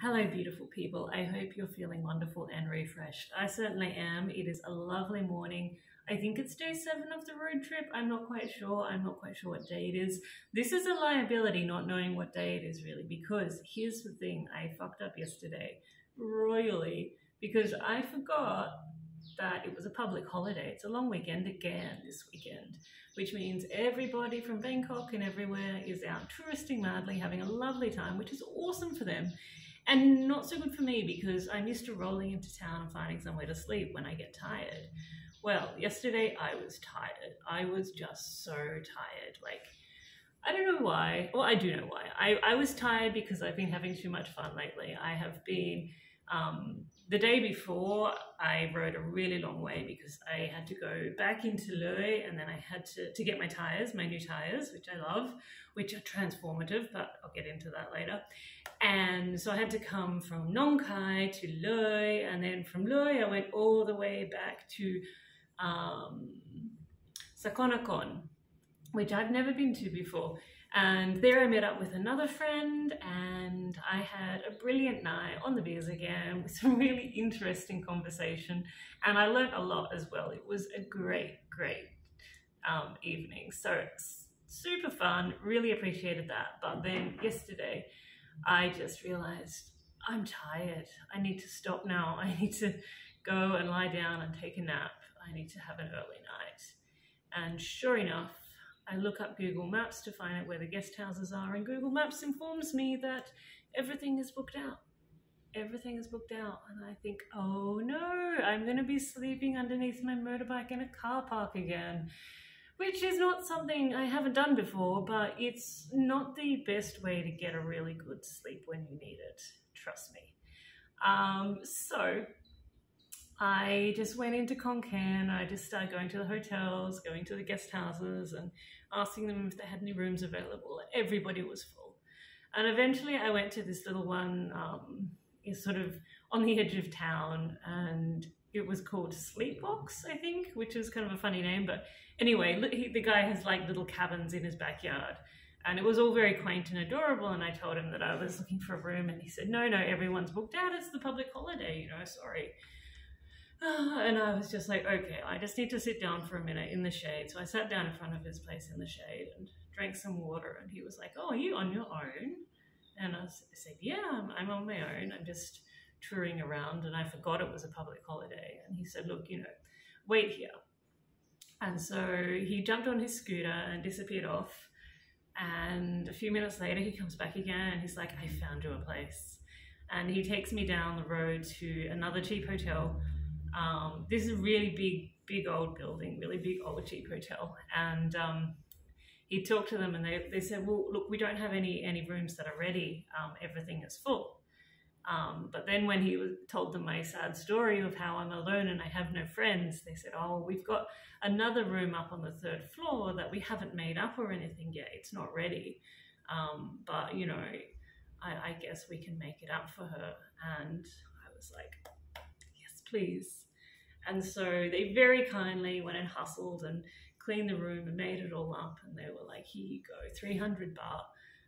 Hello, beautiful people. I hope you're feeling wonderful and refreshed. I certainly am. It is a lovely morning. I think it's day 7 of the road trip. I'm not quite sure. I'm not quite sure what day it is. This is a liability, not knowing what day it is really, because here's the thing. I fucked up yesterday royally because I forgot that it was a public holiday. It's a long weekend again this weekend, which means everybody from Bangkok and everywhere is out touristing madly, having a lovely time, which is awesome for them. And not so good for me because I'm used to rolling into town and finding somewhere to sleep when I get tired. Well, yesterday I was tired. I was just so tired. Like, I don't know why. Well, I do know why. I was tired because I've been having too much fun lately. I have been, the day before, I rode a really long way because I had to go back into Loei and then I had to get my tires, my new tires, which I love, which are transformative, but I'll get into that later. And so I had to come from Nong Khai to Loei, and then from Loei I went all the way back to Sakonakon, which I've never been to before. And there I met up with another friend and I had a brilliant night on the beers again with some really interesting conversation. And I learned a lot as well. It was a great evening. So super fun, really appreciated that. But then yesterday, I just realized I'm tired. I need to stop now. I need to go and lie down and take a nap. I need to have an early night. And sure enough, I look up Google Maps to find out where the guest houses are, and Google Maps informs me that everything is booked out. Everything is booked out. And I think, oh no, I'm going to be sleeping underneath my motorbike in a car park again, which is not something I haven't done before, but it's not the best way to get a really good sleep when you need it. Trust me. So I just went into Khon Kaen. I just started going to the hotels, going to the guest houses and asking them if they had any rooms available. Everybody was full. And eventually I went to this little one, is sort of on the edge of town, and it was called Sleepbox, I think, which is kind of a funny name. But anyway, the guy has like little cabins in his backyard. And it was all very quaint and adorable. And I told him that I was looking for a room. And he said, no, everyone's booked out. It's the public holiday, you know, sorry. And I was just like, okay, I just need to sit down for a minute in the shade. So I sat down in front of his place in the shade and drank some water. And he was like, oh, are you on your own? And I said, yeah, I'm on my own. I'm just touring around, and I forgot it was a public holiday. And he said, look, you know, wait here. And so he jumped on his scooter and disappeared off. And a few minutes later, he comes back again and he's like, I found you a place. And he takes me down the road to another cheap hotel. This is a really big old building, really big old cheap hotel. And he talked to them and they said, well, look, we don't have any rooms that are ready. Everything is full. But then when he told them my sad story of how I'm alone and I have no friends, they said, oh, we've got another room up on the 3rd floor that we haven't made up or anything yet. It's not ready. But, you know, I guess we can make it up for her. And I was like, yes, please. And so they very kindly went and hustled and cleaned the room and made it all up. And they were like, here you go, 300 baht.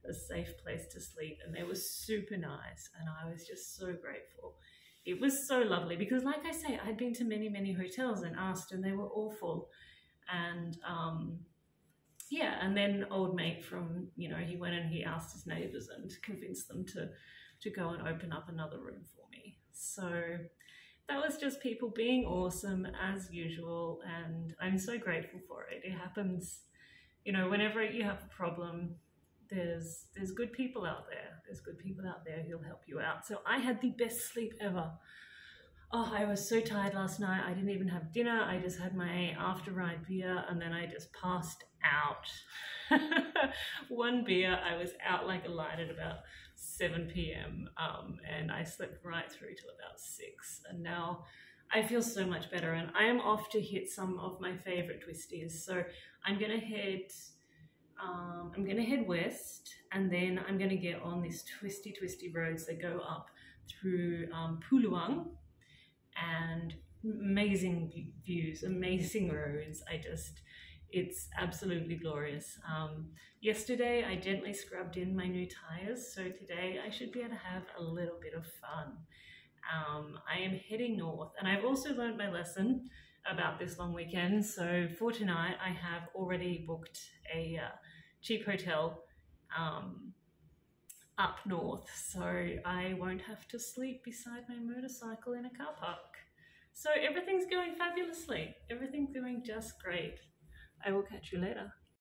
A safe place to sleep, and they were super nice, and I was just so grateful. It was so lovely because, like I say, I'd been to many hotels and asked, and they were all full. And yeah, and then old mate from, you know, he went and he asked his neighbors and convinced them to go and open up another room for me. So that was just people being awesome as usual, and I'm so grateful for it. It happens, you know, whenever you have a problem, there's good people out there. There's good people out there who'll help you out. So I had the best sleep ever. Oh, I was so tired last night. I didn't even have dinner. I just had my after ride beer and then I just passed out. One beer, I was out like a light at about 7 p.m. And I slept right through till about 6. And now I feel so much better. And I am off to hit some of my favorite twisties. So I'm going to head west, and then I'm going to get on these twisty roads that go up through Puluang, and amazing views, amazing roads. It's absolutely glorious. Yesterday I gently scrubbed in my new tires, so today I should be able to have a little bit of fun. I am heading north, and I've also learned my lesson about this long weekend. So for tonight, I have already booked a cheap hotel up north, so I won't have to sleep beside my motorcycle in a car park. So everything's going fabulously. Everything's going just great. I will catch you later.